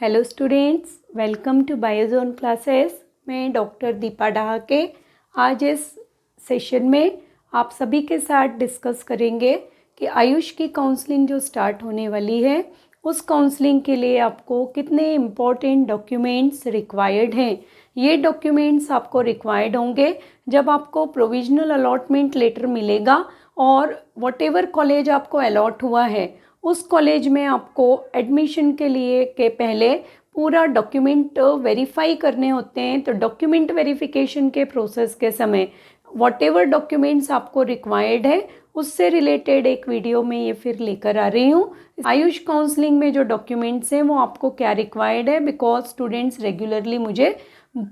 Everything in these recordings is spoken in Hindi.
Hello students, welcome to Biozone classes. मैं डॉक्टर दीपा डहाके आज इस सेशन में आप सभी के साथ डिस्कस करेंगे कि आयुष की काउंसलिंग जो स्टार्ट होने वाली है उस काउंसलिंग के लिए आपको कितने इम्पोर्टेंट डॉक्यूमेंट्स रिक्वायर्ड हैं। ये डॉक्यूमेंट्स आपको रिक्वायर्ड होंगे जब आपको प्रोविजनल अलॉटमेंट लेटर मिलेगा और व्हाटएवर कॉलेज आपको अलॉट हुआ है उस कॉलेज में आपको एडमिशन के लिए के पहले पूरा डॉक्यूमेंट वेरीफाई करने होते हैं। तो डॉक्यूमेंट वेरिफिकेशन के प्रोसेस के समय व्हाटएवर डॉक्यूमेंट्स आपको रिक्वायर्ड है उससे रिलेटेड एक वीडियो में ये फिर लेकर आ रही हूँ। आयुष काउंसलिंग में जो डॉक्यूमेंट्स हैं वो आपको क्या रिक्वायर्ड है, बिकॉज स्टूडेंट्स रेगुलरली मुझे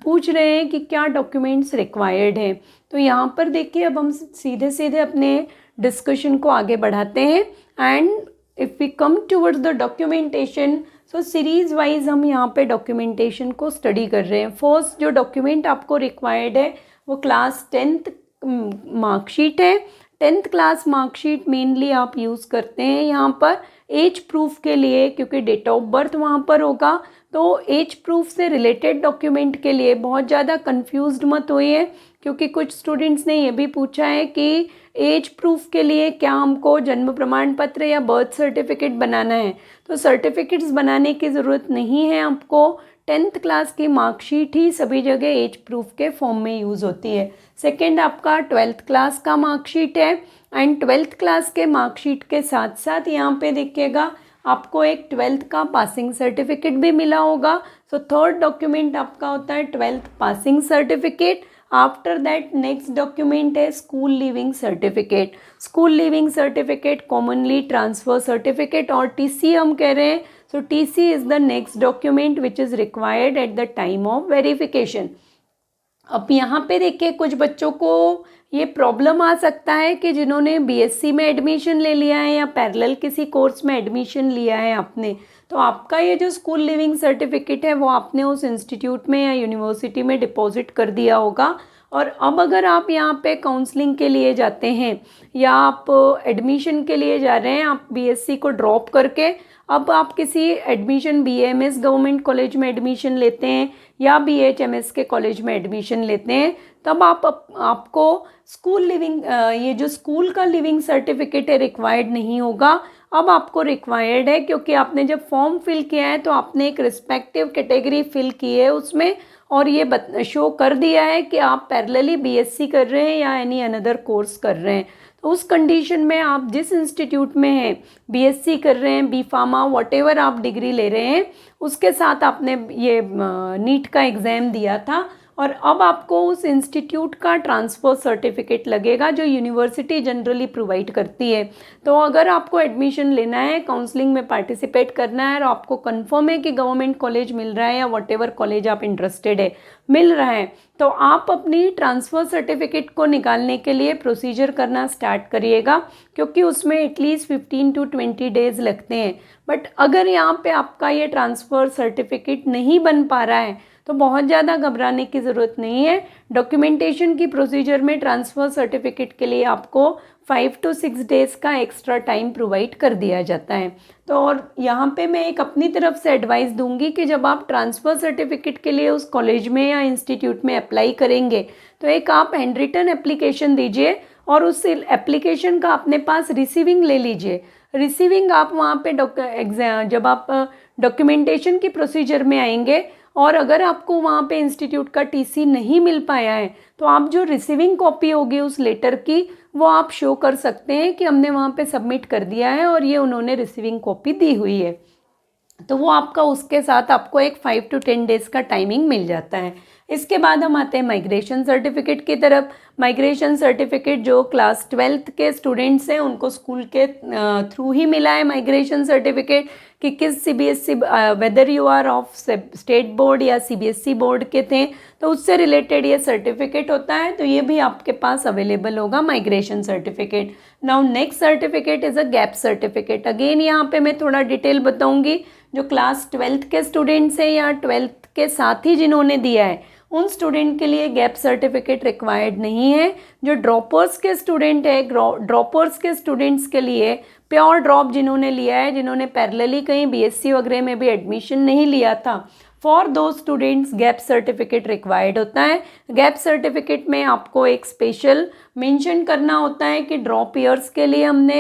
पूछ रहे हैं कि क्या डॉक्यूमेंट्स रिक्वायर्ड हैं। तो यहाँ पर देखिए, अब हम सीधे सीधे अपने डिस्कशन को आगे बढ़ाते हैं। And if we come towards the documentation, so series wise हम यहाँ पे डॉक्यूमेंटेशन को स्टडी कर रहे हैं। फर्स्ट जो डॉक्यूमेंट आपको रिक्वायर्ड है वो क्लास 10th मार्कशीट है। 10th क्लास मार्कशीट मेनली आप यूज़ करते हैं यहाँ पर एज प्रूफ के लिए, क्योंकि डेट ऑफ बर्थ वहाँ पर होगा। तो एज प्रूफ से रिलेटेड डॉक्यूमेंट के लिए बहुत ज़्यादा कंफ्यूज्ड मत होइए, क्योंकि कुछ स्टूडेंट्स ने ये भी पूछा है कि एज प्रूफ के लिए क्या हमको जन्म प्रमाण पत्र या बर्थ सर्टिफिकेट बनाना है। तो सर्टिफिकेट्स बनाने की ज़रूरत नहीं है आपको। 10th क्लास की मार्कशीट ही सभी जगह एज प्रूफ के फॉर्म में यूज़ होती है। सेकेंड आपका 12th क्लास का मार्कशीट है। एंड 12th क्लास के मार्कशीट के साथ साथ यहाँ पे देखिएगा आपको एक 12th का पासिंग सर्टिफिकेट भी मिला होगा। सो थर्ड डॉक्यूमेंट आपका होता है 12th passing certificate. After that next document है school leaving certificate. School leaving certificate commonly transfer certificate और टीसी हम कह रहे हैं। So TC is the next document which is required at the time of verification. अब यहाँ पे देखिए, कुछ बच्चों को ये प्रॉब्लम आ सकता है कि जिन्होंने बीएससी में एडमिशन ले लिया है या पैरेलल किसी कोर्स में एडमिशन लिया है आपने, तो आपका ये जो स्कूल लिविंग सर्टिफिकेट है वो आपने उस इंस्टीट्यूट में या यूनिवर्सिटी में डिपॉजिट कर दिया होगा। और अब अगर आप यहाँ पे काउंसलिंग के लिए जाते हैं या आप एडमिशन के लिए जा रहे हैं, आप बीएससी को ड्रॉप करके अब आप किसी एडमिशन बीएमएस गवर्नमेंट कॉलेज में एडमिशन लेते हैं या बीएचएमएस के कॉलेज में एडमिशन लेते हैं, तब आपको स्कूल लिविंग ये जो स्कूल का लिविंग सर्टिफिकेट है रिक्वायर्ड नहीं होगा। अब आपको रिक्वायर्ड है, क्योंकि आपने जब फॉर्म फिल किया है तो आपने एक रिस्पेक्टिव कैटेगरी फिल की है उसमें, और ये शो कर दिया है कि आप पैरेलली बीएससी कर रहे हैं या एनी अनदर कोर्स कर रहे हैं। तो उस कंडीशन में आप जिस इंस्टीट्यूट में हैं, बीएससी कर रहे हैं, बी फार्मा, व्हाटएवर आप डिग्री ले रहे हैं, उसके साथ आपने ये नीट का एग्ज़ाम दिया था और अब आपको उस इंस्टीट्यूट का ट्रांसफ़र सर्टिफिकेट लगेगा जो यूनिवर्सिटी जनरली प्रोवाइड करती है। तो अगर आपको एडमिशन लेना है, काउंसलिंग में पार्टिसिपेट करना है और आपको कंफर्म है कि गवर्नमेंट कॉलेज मिल रहा है या व्हाटएवर कॉलेज आप इंटरेस्टेड है मिल रहा है, तो आप अपनी ट्रांसफ़र सर्टिफिकेट को निकालने के लिए प्रोसीजर करना स्टार्ट करिएगा, क्योंकि उसमें एटलीस्ट 15 to 20 डेज़ लगते हैं। बट अगर यहाँ पे आपका ये ट्रांसफ़र सर्टिफिकेट नहीं बन पा रहा है तो बहुत ज़्यादा घबराने की ज़रूरत नहीं है। डॉक्यूमेंटेशन की प्रोसीजर में ट्रांसफ़र सर्टिफिकेट के लिए आपको 5 to 6 डेज़ का एक्स्ट्रा टाइम प्रोवाइड कर दिया जाता है। तो और यहाँ पे मैं एक अपनी तरफ से एडवाइस दूंगी कि जब आप ट्रांसफ़र सर्टिफिकेट के लिए उस कॉलेज में या इंस्टीट्यूट में अप्लाई करेंगे तो एक आप हैंड रिटन एप्लीकेशन दीजिए और उस एप्लीकेशन का अपने पास रिसीविंग ले लीजिए। रिसीविंग आप वहाँ पे जब आप डॉक्यूमेंटेशन की प्रोसीजर में आएंगे और अगर आपको वहाँ पे इंस्टीट्यूट का टीसी नहीं मिल पाया है तो आप जो रिसीविंग कॉपी होगी उस लेटर की वो आप शो कर सकते हैं कि हमने वहाँ पे सबमिट कर दिया है और ये उन्होंने रिसीविंग कॉपी दी हुई है। तो वो आपका उसके साथ आपको एक 5 to 10 डेज़ का टाइमिंग मिल जाता है। इसके बाद हम आते हैं माइग्रेशन सर्टिफिकेट की तरफ। माइग्रेशन सर्टिफिकेट जो क्लास 12th के स्टूडेंट्स हैं उनको स्कूल के थ्रू ही मिला है माइग्रेशन सर्टिफिकेट, कि किस CBSE whether you are of state board या सीबीएसई बोर्ड के थे तो उससे रिलेटेड ये सर्टिफिकेट होता है। तो ये भी आपके पास अवेलेबल होगा migration certificate. Now next certificate is a gap certificate. Again यहाँ पे मैं थोड़ा डिटेल बताऊँगी। जो क्लास 12th के स्टूडेंट्स हैं या 12th के साथ ही जिन्होंने दिया है उन स्टूडेंट के लिए गैप सर्टिफिकेट रिक्वायर्ड नहीं है। जो ड्रॉपर्स के स्टूडेंट है, ड्रॉपर्स के स्टूडेंट्स के लिए प्योर ड्रॉप जिन्होंने लिया है, जिन्होंने पैरेलली कहीं बीएससी वगैरह में भी एडमिशन नहीं लिया था, फॉर दो स्टूडेंट्स गैप सर्टिफिकेट रिक्वायर्ड होता है। गैप सर्टिफिकेट में आपको एक स्पेशल मेंशन करना होता है कि ड्रॉप ईयर्स के लिए हमने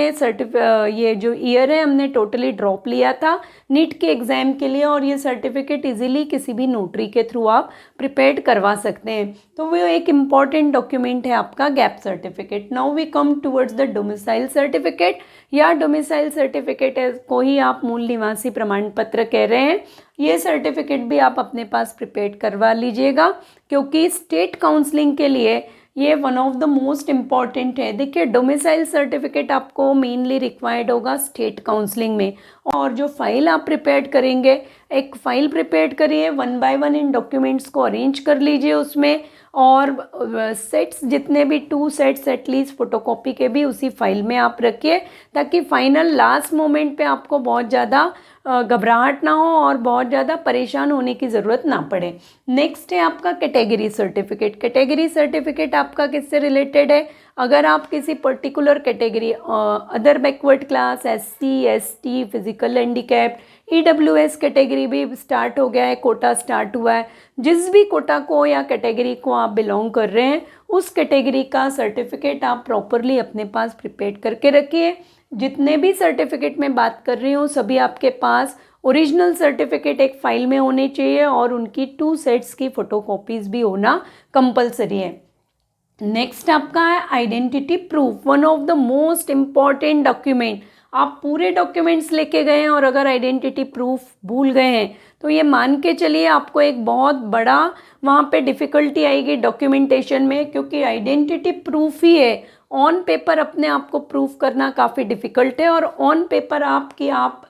ये जो ईयर है हमने टोटली ड्रॉप लिया था नीट के एग्ज़ाम के लिए, और ये सर्टिफिकेट इजीली किसी भी नोटरी के थ्रू आप प्रिपेयर करवा सकते हैं। तो वो एक इम्पॉर्टेंट डॉक्यूमेंट है आपका gap certificate. Now we come towards the domicile certificate, या डोमिसाइल सर्टिफिकेट को ही आप मूल निवासी प्रमाण पत्र कह रहे हैं। ये सर्टिफिकेट भी आप अपने पास प्रिपेयर करवा लीजिएगा, क्योंकि स्टेट काउंसलिंग के लिए ये one of the most important है। देखिए, डोमिसाइल सर्टिफिकेट आपको मेनली रिक्वायर्ड होगा स्टेट काउंसलिंग में, और जो फाइल आप प्रिपेयर करेंगे, एक फ़ाइल प्रिपेयर करिए, 1 बाय 1 इन डॉक्यूमेंट्स को अरेंज कर लीजिए उसमें, और सेट्स जितने भी 2 सेट्स एटलीस्ट फोटोकॉपी के भी उसी फाइल में आप रखिए, ताकि फाइनल लास्ट मोमेंट पे आपको बहुत ज़्यादा घबराहट ना हो और बहुत ज़्यादा परेशान होने की ज़रूरत ना पड़े। नेक्स्ट है आपका कैटेगरी सर्टिफिकेट। कैटेगरी सर्टिफिकेट आपका किससे रिलेटेड है? अगर आप किसी particular category, other backward class, SC, ST, physical handicapped, EWS category भी स्टार्ट हो गया है, कोटा स्टार्ट हुआ है, जिस भी कोटा को या कैटेगरी को आप बिलोंग कर रहे हैं, उस कैटेगरी का सर्टिफिकेट आप प्रॉपरली अपने पास प्रिपेयर करके रखिए। जितने भी सर्टिफिकेट मैं बात कर रही हूँ सभी आपके पास ओरिजिनल सर्टिफिकेट एक फ़ाइल में होने चाहिए, और उनकी 2 सेट्स की फ़ोटोकॉपीज़ भी होना कंपलसरी है। नेक्स्ट आपका है identity proof, one of the most important document. आप पूरे डॉक्यूमेंट्स लेके गए हैं और अगर आइडेंटिटी प्रूफ भूल गए हैं तो ये मान के चलिए आपको एक बहुत बड़ा वहाँ पे डिफ़िकल्टी आएगी डॉक्यूमेंटेशन में, क्योंकि आइडेंटिटी प्रूफ ही है। ऑन पेपर अपने आप को प्रूफ करना काफ़ी डिफ़िकल्ट है, और ऑन पेपर आपकी आप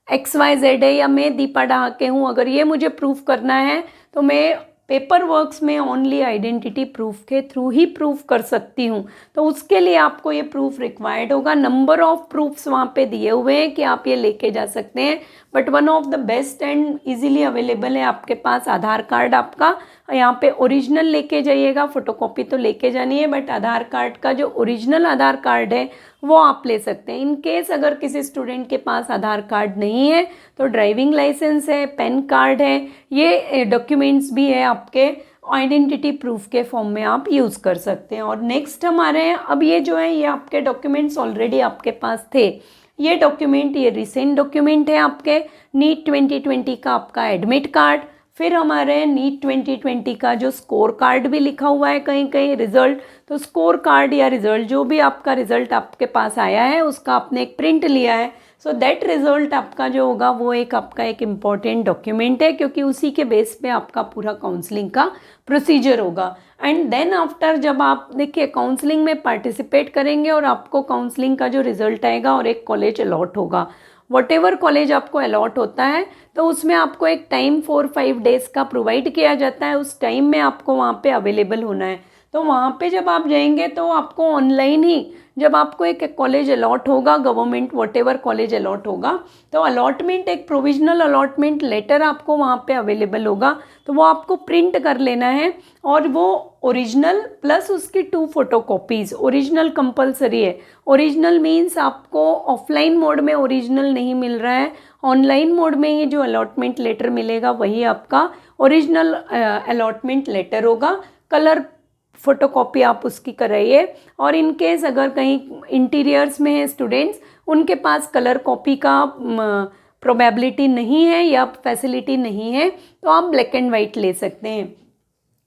XYZ है या मैं दीपा डहाके हूँ, अगर ये मुझे प्रूफ करना है तो मैं पेपर वर्क्स में ओनली आइडेंटिटी प्रूफ के थ्रू ही प्रूफ कर सकती हूँ। तो उसके लिए आपको ये प्रूफ रिक्वायर्ड होगा। नंबर ऑफ प्रूफ्स वहाँ पे दिए हुए हैं कि आप ये लेके जा सकते हैं, but one of the best and easily available है आपके पास आधार कार्ड। आपका यहाँ पे ओरिजिनल लेके जाइएगा, फोटोकॉपी तो लेके जानी है, बट आधार कार्ड का जो ओरिजिनल आधार कार्ड है वो आप ले सकते हैं। इन केस अगर किसी स्टूडेंट के पास आधार कार्ड नहीं है तो ड्राइविंग लाइसेंस है, पैन कार्ड है, ये डॉक्यूमेंट्स भी है आपके आइडेंटिटी प्रूफ के फॉर्म में आप यूज़ कर सकते हैं। और नेक्स्ट हमारे हैं, अब ये जो है ये आपके डॉक्यूमेंट्स ऑलरेडी आपके पास थे। ये डॉक्यूमेंट, ये रिसेंट डॉक्यूमेंट है आपके नीट 2020 का आपका एडमिट कार्ड, फिर हमारे नीट 2020 का जो स्कोर कार्ड भी लिखा हुआ है कहीं कहीं रिज़ल्ट, तो स्कोर कार्ड या रिज़ल्ट जो भी आपका रिज़ल्ट आपके पास आया है उसका आपने एक प्रिंट लिया है। सो दैट रिज़ल्ट आपका जो होगा वो एक आपका एक इम्पॉर्टेंट डॉक्यूमेंट है, क्योंकि उसी के बेस पे आपका पूरा काउंसलिंग का प्रोसीजर होगा। एंड देन आफ्टर जब आप देखिए काउंसलिंग में पार्टिसिपेट करेंगे और आपको काउंसलिंग का जो रिज़ल्ट आएगा और एक कॉलेज अलॉट होगा, वॉटेवर कॉलेज आपको अलॉट होता है तो उसमें आपको एक टाइम 4-5 डेज़ का प्रोवाइड किया जाता है। उस टाइम में आपको वहाँ पे अवेलेबल होना है। तो वहाँ पे जब आप जाएंगे तो आपको ऑनलाइन ही, जब आपको एक कॉलेज अलॉट होगा, गवर्नमेंट वॉटेवर कॉलेज अलॉट होगा, तो अलॉटमेंट एक प्रोविजनल अलॉटमेंट लेटर आपको वहाँ पे अवेलेबल होगा, तो वो आपको प्रिंट कर लेना है, और वो ओरिजिनल प्लस उसकी 2 फोटोकॉपीज़। ओरिजिनल कंपलसरी है। ओरिजिनल मीन्स आपको ऑफलाइन मोड में ओरिजिनल नहीं मिल रहा है, ऑनलाइन मोड में ही जो अलॉटमेंट लेटर मिलेगा वही आपका ओरिजिनल अलॉटमेंट लेटर होगा। कलर फोटोकॉपी आप उसकी कराइए, और इन केस अगर कहीं इंटीरियर्स में है स्टूडेंट्स, उनके पास कलर कॉपी का प्रोबेबिलिटी नहीं है या फैसिलिटी नहीं है, तो आप ब्लैक एंड वाइट ले सकते हैं।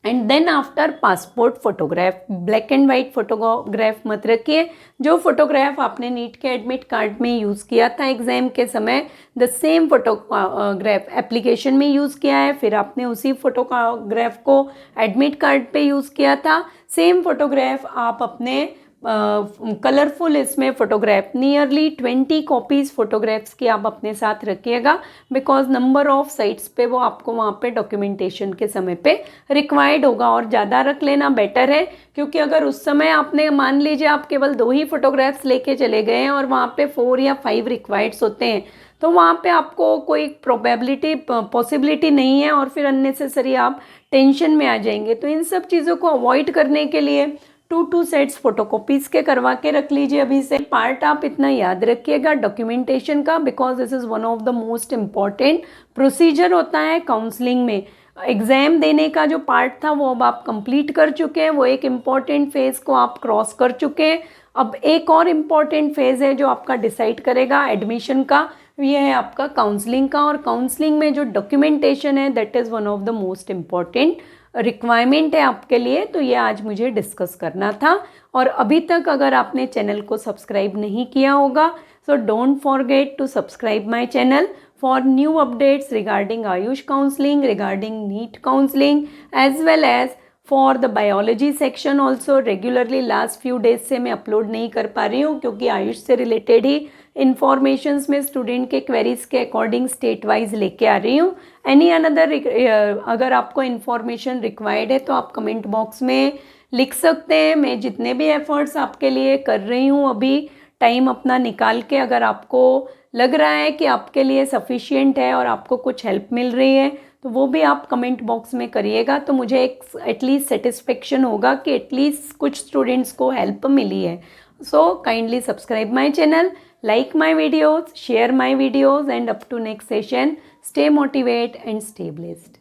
And then after passport photograph, black and white photograph मत रखिए। जो फोटोग्राफ आपने नीट के एडमिट कार्ड में यूज़ किया था एग्ज़ाम के समय, द सेम फोटोग्राफ एप्लीकेशन में यूज़ किया है, फिर आपने उसी फोटोग्राफ को एडमिट कार्ड पे यूज़ किया था। सेम फोटोग्राफ आप अपने कलरफुल इसमें फ़ोटोग्राफ, नियरली 20 कॉपीज़ फ़ोटोग्राफ्स की आप अपने साथ रखिएगा, बिकॉज नंबर ऑफ साइट्स पे वो आपको वहाँ पे डॉक्यूमेंटेशन के समय पे रिक्वायर्ड होगा, और ज़्यादा रख लेना बेटर है। क्योंकि अगर उस समय आपने, मान लीजिए आप केवल 2 ही फ़ोटोग्राफ्स लेके चले गए हैं और वहाँ पे 4 या 5 रिक्वायर्ड्स होते हैं, तो वहाँ पे आपको कोई प्रोबेबिलिटी पॉसिबिलिटी नहीं है और फिर अननेसेसरी आप टेंशन में आ जाएंगे। तो इन सब चीज़ों को अवॉइड करने के लिए 2 सेट्स फोटोकॉपीज़ के करवा के रख लीजिए अभी से। पार्ट आप इतना याद रखिएगा डॉक्यूमेंटेशन का, because this is one of the most important procedure होता है काउंसलिंग में। एग्ज़ाम देने का जो पार्ट था वो अब आप कंप्लीट कर चुके हैं, वो एक इम्पॉर्टेंट फेज़ को आप क्रॉस कर चुके हैं। अब एक और इम्पॉर्टेंट फेज़ है जो आपका डिसाइड करेगा एडमिशन का, ये है आपका काउंसलिंग का। और काउंसलिंग में जो डॉक्यूमेंटेशन है that is one of the most important requirement है आपके लिए। तो ये आज मुझे डिस्कस करना था। और अभी तक अगर आपने चैनल को सब्सक्राइब नहीं किया होगा so don't forget to subscribe my channel for new updates regarding Ayush counseling, regarding NEET counseling, as well as for the biology section also regularly। last few days से मैं अपलोड नहीं कर पा रही हूँ क्योंकि आयुष से रिलेटेड ही इन्फॉर्मेशंस में स्टूडेंट के क्वेरीज के अकॉर्डिंग स्टेट वाइज लेके आ रही हूँ। एनी अनदर अगर आपको इन्फॉर्मेशन रिक्वायर्ड है तो आप कमेंट बॉक्स में लिख सकते हैं। मैं जितने भी एफर्ट्स आपके लिए कर रही हूँ अभी टाइम अपना निकाल के, अगर आपको लग रहा है कि आपके लिए सफिशिएंट है और आपको कुछ हेल्प मिल रही है तो वो भी आप कमेंट बॉक्स में करिएगा। तो मुझे एक एटलीस्ट सेटिस्फेक्शन होगा कि एटलीस्ट कुछ स्टूडेंट्स को हेल्प मिली है। So kindly subscribe my channel, like my videos, share my videos, and up to next session, stay motivated and stay blessed.